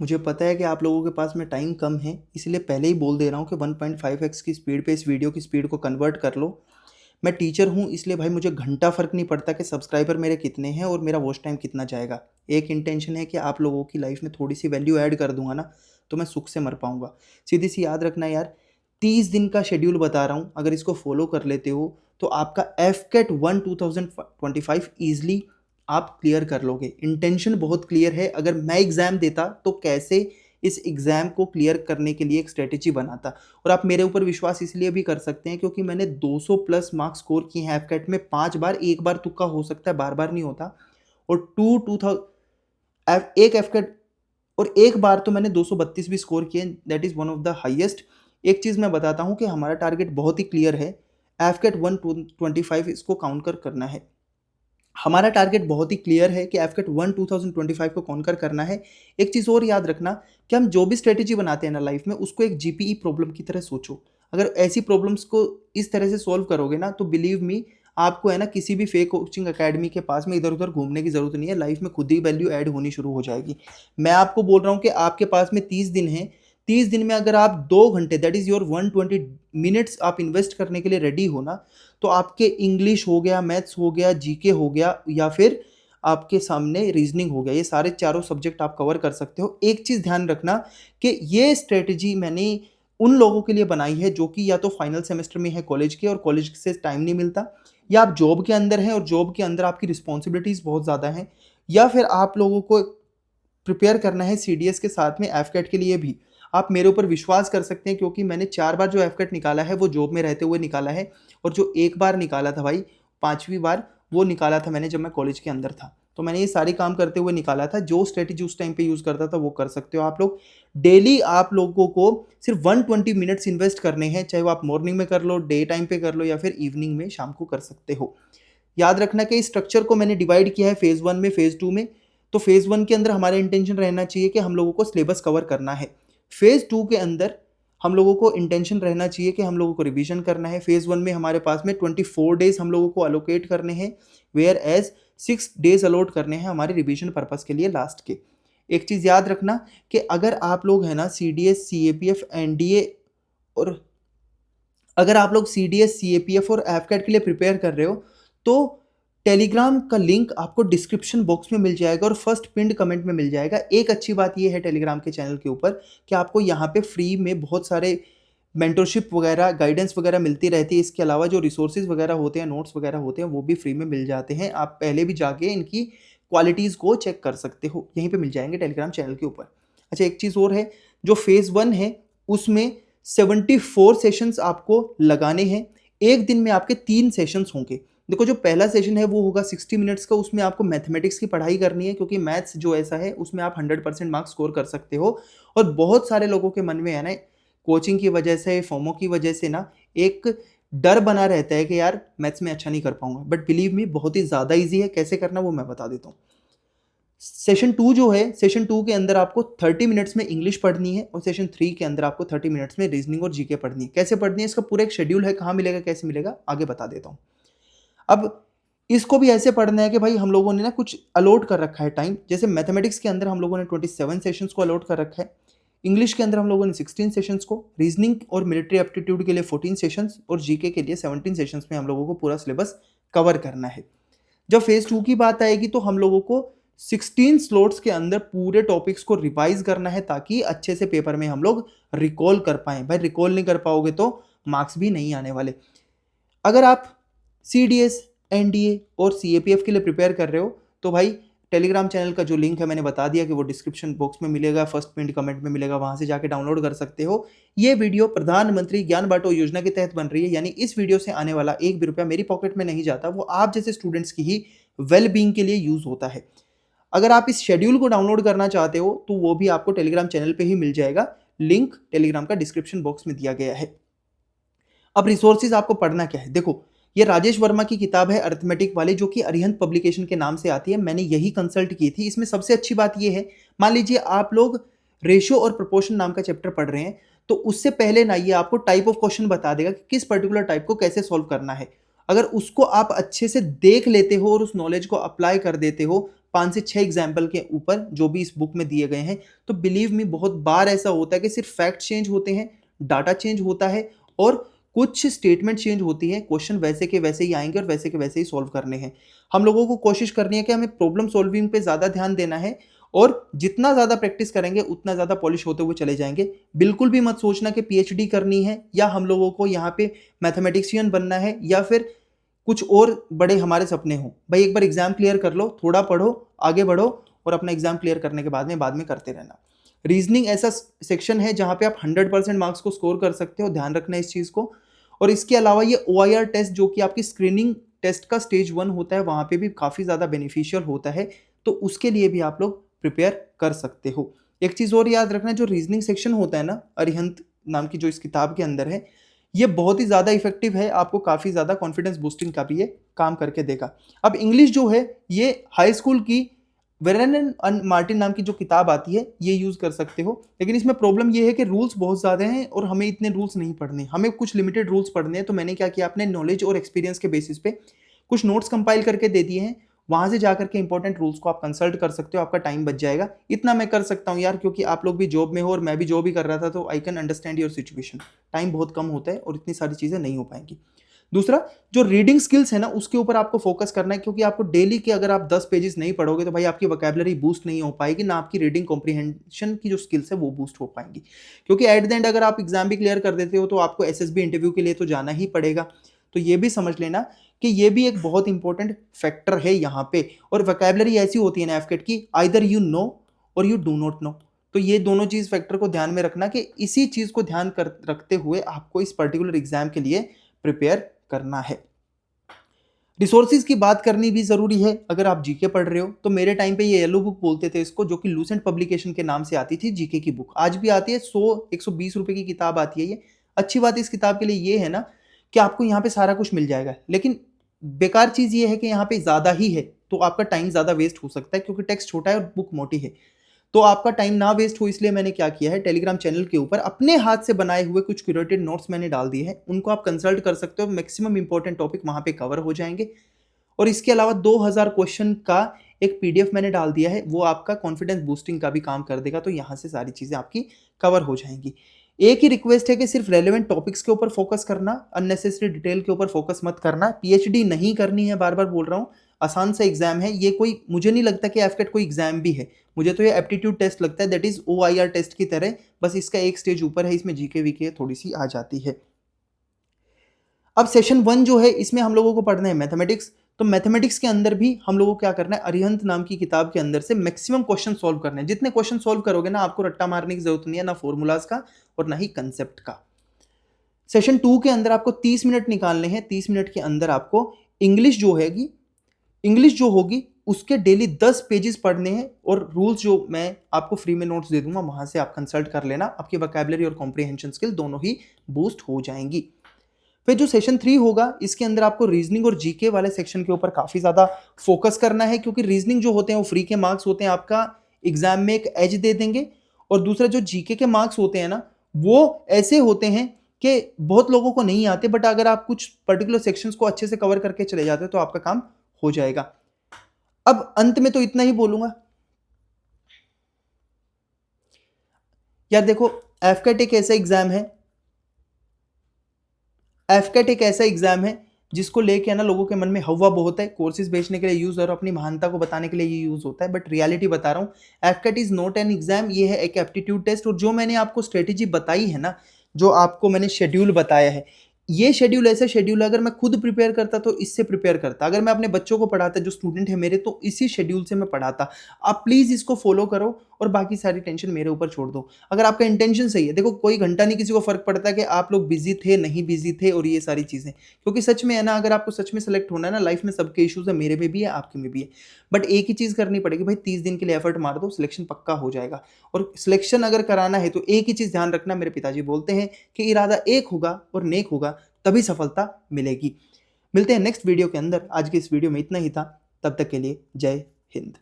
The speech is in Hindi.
मुझे पता है कि आप लोगों के पास में टाइम कम है, इसलिए पहले ही बोल दे रहा हूँ कि 1.5x की स्पीड पे इस वीडियो की स्पीड को कन्वर्ट कर लो। मैं टीचर हूँ, इसलिए भाई मुझे घंटा फ़र्क नहीं पड़ता कि सब्सक्राइबर मेरे कितने हैं और मेरा वॉच टाइम कितना जाएगा। एक इंटेंशन है कि आप लोगों की लाइफ में थोड़ी सी वैल्यू ऐड कर दूंगा ना, तो मैं सुख से मर पाऊंगा। सीधी सी याद रखना यार, 30 दिन का शेड्यूल बता रहा हूँ, अगर इसको फॉलो कर लेते हो तो आपका एफ कैट 2025 ईजिली आप क्लियर कर लोगे। इंटेंशन बहुत क्लियर है, अगर मैं एग्ज़ाम देता तो कैसे इस एग्ज़ाम को क्लियर करने के लिए एक स्ट्रेटेजी बनाता। और आप मेरे ऊपर विश्वास इसलिए भी कर सकते हैं क्योंकि मैंने 200 प्लस मार्क्स स्कोर किए हैं एफकेट में 5 बार। एक बार तुक्का हो सकता है, बार बार नहीं होता। और एक एफकेट और एक बार तो मैंने 232 भी स्कोर किए, that is one of the highest. एक चीज़ मैं बताता हूँ कि हमारा टारगेट बहुत ही क्लियर है, एफकेट 125 इसको काउंट कर करना है। हमारा टारगेट बहुत ही क्लियर है कि एफकेट 2025 को कॉन्कर करना है। एक चीज़ और याद रखना कि हम जो भी स्ट्रेटेजी बनाते हैं ना लाइफ में, उसको एक जीपीई प्रॉब्लम की तरह सोचो। अगर ऐसी प्रॉब्लम्स को इस तरह से सॉल्व करोगे ना, तो बिलीव मी, आपको है ना किसी भी फेक कोचिंग अकेडमी के पास में इधर उधर घूमने की जरूरत नहीं है। लाइफ में खुद ही वैल्यू ऐड होनी शुरू हो जाएगी। मैं आपको बोल रहा हूँ कि आपके पास में 30 दिन है। 30 दिन में अगर आप 2 घंटे, दैट इज योर 120 मिनट्स आप इन्वेस्ट करने के लिए रेडी हो ना, तो आपके इंग्लिश हो गया, मैथ्स हो गया, जीके हो गया, या फिर आपके सामने रीजनिंग हो गया, ये सारे चारों सब्जेक्ट आप कवर कर सकते हो। एक चीज़ ध्यान रखना कि ये स्ट्रेटजी मैंने उन लोगों के लिए बनाई है जो कि या तो फाइनल सेमेस्टर में है कॉलेज के और कॉलेज से टाइम नहीं मिलता, या आप जॉब के अंदर हैं और जॉब के अंदर आपकी रिस्पॉन्सिबिलिटीज़ बहुत ज़्यादा हैं, या फिर आप लोगों को प्रिपेयर करना है सीडीएस के साथ में एफकेट के लिए भी। आप मेरे ऊपर विश्वास कर सकते हैं क्योंकि मैंने 4 बार जो एफकेट निकाला है वो जॉब में रहते हुए निकाला है, और जो एक बार निकाला था भाई, 5वीं बार, वो निकाला था मैंने जब मैं कॉलेज के अंदर था। तो मैंने ये सारी काम करते हुए निकाला था। जो स्ट्रेटेजी उस टाइम पे यूज़ करता था वो कर सकते हो आप लोग। डेली आप लोगों को सिर्फ 120 मिनट्स इन्वेस्ट करने हैं, चाहे वो आप मॉर्निंग में कर लो, डे टाइम पे कर लो, या फिर इवनिंग में शाम को कर सकते हो। याद रखना कि इस स्ट्रक्चर को मैंने डिवाइड किया है फेज़ 1 में, फेज़ 2 में। तो फेज़ 1 के अंदर हमारा इंटेंशन रहना चाहिए कि हम लोगों को सिलेबस कवर करना है। फेज़ 2 के अंदर हम लोगों को इंटेंशन रहना चाहिए कि हम लोगों को रिवीजन करना है। फेज़ 1 में हमारे पास में 24 डेज़ हम लोगों को अलोकेट करने हैं, वेयर एज 6 डेज़ अलॉट करने हैं हमारे रिवीजन पर्पस के लिए लास्ट के। एक चीज़ याद रखना कि अगर आप लोग है ना सीडीएस, सीएपीएफ, एनडीए, और अगर आप लोग सीडीएस, सीएपीएफ और एफकेट के लिए प्रिपेयर कर रहे हो, तो टेलीग्राम का लिंक आपको डिस्क्रिप्शन बॉक्स में मिल जाएगा और फर्स्ट पिंड कमेंट में मिल जाएगा। एक अच्छी बात यह है टेलीग्राम के चैनल के ऊपर कि आपको यहाँ पे फ्री में बहुत सारे मेंटरशिप वगैरह, गाइडेंस वगैरह मिलती रहती है। इसके अलावा जो रिसोर्सेज वगैरह होते हैं, नोट्स वगैरह होते हैं, वो भी फ्री में मिल जाते हैं। आप पहले भी जाके इनकी क्वालिटीज़ को चेक कर सकते हो, यहीं पे मिल जाएंगे टेलीग्राम चैनल के ऊपर। अच्छा, एक चीज़ और है, जो फेज़ 1 है उसमें 74 सेशंस आपको लगाने हैं। एक दिन में आपके 3 सेशंस होंगे। देखो, जो पहला सेशन है वो होगा 60 मिनट्स का, उसमें आपको मैथमेटिक्स की पढ़ाई करनी है, क्योंकि मैथ्स जो ऐसा है उसमें आप 100% मार्क्स स्कोर कर सकते हो। और बहुत सारे लोगों के मन में है ना, कोचिंग की वजह से, फोमो की वजह से ना, एक डर बना रहता है कि यार मैथ्स में अच्छा नहीं कर पाऊंगा। बट बिलीव मी, बहुत ही ज़्यादा ईजी है। कैसे करना वो मैं बता देता हूँ। सेशन 2 जो है, सेशन 2 के अंदर आपको 30 मिनट्स में इंग्लिश पढ़नी है, और सेशन 3 के अंदर आपको 30 मिनट्स में रीजनिंग और जीके पढ़नी है। कैसे पढ़नी है, इसका पूरा एक शेड्यूल है, कहाँ मिलेगा, कैसे मिलेगा, आगे बता देता हूँ। अब इसको भी ऐसे पढ़ना है कि भाई हम लोगों ने ना कुछ अलॉट कर रखा है टाइम। जैसे मैथमेटिक्स के अंदर हम लोगों ने 27 सेशंस को अलॉट कर रखा है, इंग्लिश के अंदर हम लोगों ने 16 सेशंस को, रीजनिंग और मिलिट्री एप्टीट्यूड के लिए 14 सेशंस, और जीके के लिए 17 सेशंस में हम लोगों को पूरा सिलेबस कवर करना है। जब फेज 2 की बात आएगी तो हम लोगों को 16 स्लॉट्स के अंदर पूरे टॉपिक्स को रिवाइज करना है, ताकि अच्छे से पेपर में हम लोग रिकॉल कर पाएं। भाई रिकॉल नहीं कर पाओगे तो मार्क्स भी नहीं आने वाले। अगर आप सीडीएस, एनडीए और सीएपीएफ के लिए प्रिपेयर कर रहे हो, तो भाई टेलीग्राम चैनल का जो लिंक है मैंने बता दिया कि वो डिस्क्रिप्शन बॉक्स में मिलेगा, फर्स्ट पिन कमेंट में मिलेगा, वहां से जाके डाउनलोड कर सकते हो। ये वीडियो प्रधानमंत्री ज्ञान बांटो योजना के तहत बन रही है, यानी इस वीडियो से आने वाला एक भी रुपया मेरी पॉकेट में नहीं जाता, वो आप जैसे स्टूडेंट्स की ही वेल बींग के लिए यूज होता है। अगर आप इस शेड्यूल को डाउनलोड करना चाहते हो तो वो भी आपको टेलीग्राम चैनल पे ही मिल जाएगा, लिंक टेलीग्राम का डिस्क्रिप्शन बॉक्स में दिया गया है। अब रिसोर्सेज आपको पढ़ना क्या है, देखो, ये राजेश वर्मा की किताब है अरिथमेटिक वाली, जो कि अरिहंत पब्लिकेशन के नाम से आती है। मैंने यही कंसल्ट की थी। इसमें सबसे अच्छी बात ये है, मान लीजिए आप लोग रेशियो और प्रोपोर्शन नाम का चैप्टर पढ़ रहे हैं, तो उससे पहले ना ये आपको टाइप ऑफ क्वेश्चन बता देगा कि किस पर्टिकुलर टाइप को कैसे सॉल्व करना है। अगर उसको आप अच्छे से देख लेते हो और उस नॉलेज को अप्लाई कर देते हो, 5 से 6 एग्जाम्पल के ऊपर जो भी इस बुक में दिए गए हैं। तो बिलीव मी बहुत बार ऐसा होता है कि सिर्फ फैक्ट चेंज होते हैं, डाटा चेंज होता है और कुछ स्टेटमेंट चेंज होती है, क्वेश्चन वैसे के वैसे ही आएंगे और वैसे के वैसे ही सॉल्व करने हैं। हम लोगों को कोशिश करनी है कि हमें प्रॉब्लम सॉल्विंग पे ज़्यादा ध्यान देना है और जितना ज़्यादा प्रैक्टिस करेंगे उतना ज़्यादा पॉलिश होते हुए चले जाएंगे। बिल्कुल भी मत सोचना कि पीएचडी करनी है या हम लोगों को यहाँ पे मैथमेटिशियन बनना है या फिर कुछ और बड़े हमारे सपने हों। भाई एक बार एग्जाम क्लियर कर लो, थोड़ा पढ़ो, आगे बढ़ो और अपना एग्जाम क्लियर करने के बाद में करते रहना। रीजनिंग ऐसा सेक्शन है जहाँ पे आप 100% मार्क्स को स्कोर कर सकते हो, ध्यान रखना इस चीज़ को। और इसके अलावा ये OIR टेस्ट जो कि आपकी स्क्रीनिंग टेस्ट का स्टेज 1 होता है, वहाँ पे भी काफ़ी ज़्यादा बेनिफिशियल होता है, तो उसके लिए भी आप लोग प्रिपेयर कर सकते हो। एक चीज़ और याद रखना, जो रीजनिंग सेक्शन होता है ना, अरिहंत नाम की जो इस किताब के अंदर है, ये बहुत ही ज़्यादा इफेक्टिव है, आपको काफ़ी ज़्यादा कॉन्फिडेंस बूस्टिंग का भी ये काम करके देगा। अब इंग्लिश जो है ये हाई स्कूल की वेरन एंड मार्टिन नाम की जो किताब आती है ये यूज़ कर सकते हो, लेकिन इसमें प्रॉब्लम ये है कि रूल्स बहुत ज़्यादा हैं और हमें इतने रूल्स नहीं पढ़ने, हमें कुछ लिमिटेड रूल्स पढ़ने हैं। तो मैंने क्या किया, अपने नॉलेज और एक्सपीरियंस के बेसिस पे कुछ नोट्स कंपाइल करके दे दिए हैं, वहाँ से जाकर के इंपॉर्टेंट रूल्स को आप कंसल्ट कर सकते हो, आपका टाइम बच जाएगा। इतना मैं कर सकता हूँ यार, क्योंकि आप लोग भी जॉब में हो और मैं भी जॉब ही कर रहा था, तो I can understand your situation. Time बहुत कम होता है और इतनी सारी चीज़ें नहीं हो पाएंगी। दूसरा, जो रीडिंग स्किल्स है ना, उसके ऊपर आपको फोकस करना है, क्योंकि आपको डेली के अगर आप 10 पेजेस नहीं पढ़ोगे तो भाई आपकी वोकैबुलरी बूस्ट नहीं हो पाएगी, ना आपकी रीडिंग कॉम्प्रिहेंशन की जो स्किल्स है वो बूस्ट हो पाएंगी। क्योंकि एट द एंड अगर आप एग्जाम भी क्लियर कर देते हो तो आपको एसएसबी इंटरव्यू के लिए तो जाना ही पड़ेगा। तो ये भी समझ लेना कि ये भी एक बहुत इंपॉर्टेंट फैक्टर है यहाँ पे। और वोकैबुलरी ऐसी होती है ना एफकेट की, आइदर यू नो और यू डू नॉट नो। तो ये दोनों चीज़ फैक्टर को ध्यान में रखना कि इसी चीज़ को ध्यान रखते हुए आपको इस पर्टिकुलर एग्जाम के लिए प्रिपेयर करना है। रिसोर्सेज की बात करनी भी ज़रूरी है। अगर आप जीके पढ़ रहे हो तो मेरे टाइम पे ये येलो बुक बोलते थे इसको, जो कि लूसेंट पब्लिकेशन के नाम से आती थी, जीके की बुक आज भी आती है। 100-120 रुपए की किताब आती है ये। अच्छी बात इस किताब के लिए ये है ना कि आपको यहाँ पे सारा कुछ मिल जाएगा, लेकिन बेकार चीज़ ये है कि यहाँ पे ज़्यादा ही है तो आपका टाइम ज़्यादा वेस्ट हो सकता है, क्योंकि टेक्स्ट छोटा है और बुक मोटी है। तो आपका टाइम ना वेस्ट हो इसलिए मैंने क्या किया है, टेलीग्राम चैनल के ऊपर अपने हाथ से बनाए हुए कुछ क्यूरेटेड नोट्स मैंने डाल दिए हैं, उनको आप कंसल्ट कर सकते हो। मैक्सिमम इंपॉर्टेंट टॉपिक वहाँ पे कवर हो जाएंगे। और इसके अलावा 2000 क्वेश्चन का एक पीडीएफ मैंने डाल दिया है, वो आपका कॉन्फिडेंस बूस्टिंग का भी काम कर देगा। तो यहाँ से सारी चीज़ें आपकी कवर हो जाएंगी। एक ही रिक्वेस्ट है कि सिर्फ रेलेवेंट टॉपिक्स के ऊपर फोकस करना, अननेसेसरी डिटेल के ऊपर फोकस मत करना। पीएचडी नहीं करनी है, बार बार बोल रहा हूँ, आसान सा एग्जाम है ये। कोई मुझे नहीं लगता कि एफकेट कोई एग्जाम भी है, मुझे तो ये एप्टीट्यूड टेस्ट लगता है, दैट इज OIR टेस्ट की तरह, बस इसका एक स्टेज ऊपर है, इसमें जीके वीके थोड़ी सी आ जाती है। अब सेशन 1 जो है इसमें हम लोगों को पढ़ना है मैथमेटिक्स। तो मैथमेटिक्स के अंदर भी हम लोगों को क्या करना है, अरिहंत नाम की किताब के अंदर से मैक्सिमम क्वेश्चन सॉल्व करने हैं। जितने क्वेश्चन सॉल्व करोगे ना, आपको रट्टा मारने की जरूरत नहीं है, ना फॉर्मूलाज का और ना ही कंसेप्ट का। सेशन 2 के अंदर आपको 30 मिनट निकालने हैं। 30 मिनट के अंदर आपको इंग्लिश जो होगी उसके डेली 10 पेजेस पढ़ने हैं, और रूल्स जो मैं आपको फ्री में नोट्स दे दूंगा वहां से आप कंसल्ट कर लेना। आपकी वोकैबुलरी और कॉम्प्रिहेंशन स्किल दोनों ही बूस्ट हो जाएंगी। फिर जो सेशन 3 होगा इसके अंदर आपको रीजनिंग और जीके वाले सेक्शन के ऊपर काफ़ी ज़्यादा फोकस करना है, क्योंकि रीजनिंग जो होते हैं वो फ्री के मार्क्स होते हैं, आपका एग्जाम में एक एज दे देंगे। और दूसरा जो जीके के मार्क्स होते हैं ना, वो ऐसे होते हैं कि बहुत लोगों को नहीं आते, बट अगर आप कुछ पर्टिकुलर सेक्शंस को अच्छे से कवर करके चले जाते हो तो आपका काम हो जाएगा। अब अंत में तो इतना ही बोलूंगा यार, देखो एफकेट एक ऐसा एग्जाम है जिसको लेके है ना लोगों के मन में हवा बहुत है। कोर्सेज बेचने के लिए यूज और अपनी महानता को बताने के लिए ये यूज होता है, बट रियलिटी बता रहा हूँ, एफकेट इज नॉट एन एग्जाम, ये है एक एप्टीट्यूड टेस्ट। और जो मैंने आपको स्ट्रेटेजी बताई है ना, जो आपको मैंने शेड्यूल बताया है, ये शेड्यूल ऐसा शेड्यूल है, अगर मैं खुद प्रिपेयर करता तो इससे प्रिपेयर करता, अगर मैं अपने बच्चों को पढ़ाता, जो स्टूडेंट है मेरे, तो इसी शेड्यूल से मैं पढ़ाता। आप प्लीज़ इसको फॉलो करो और बाकी सारी टेंशन मेरे ऊपर छोड़ दो, अगर आपका इंटेंशन सही है। देखो कोई घंटा नहीं किसी को फर्क पड़ता कि आप लोग बिजी थे नहीं बिजी थे और ये सारी चीज़ें, क्योंकि सच में है ना, अगर आपको सच में सेलेक्ट होना है ना, लाइफ में सबके इश्यूज है, मेरे में भी है आपके में भी है, बट एक ही चीज़ करनी पड़ेगी भाई, 30 दिन के लिए एफर्ट मार दो, सिलेक्शन पक्का हो जाएगा। और सिलेक्शन अगर कराना है तो एक ही चीज़ ध्यान रखना, मेरे पिताजी बोलते हैं कि इरादा एक होगा और नेक होगा तभी सफलता मिलेगी। मिलते हैं नेक्स्ट वीडियो के अंदर। आज की इस वीडियो में इतना ही था, तब तक के लिए जय हिंद।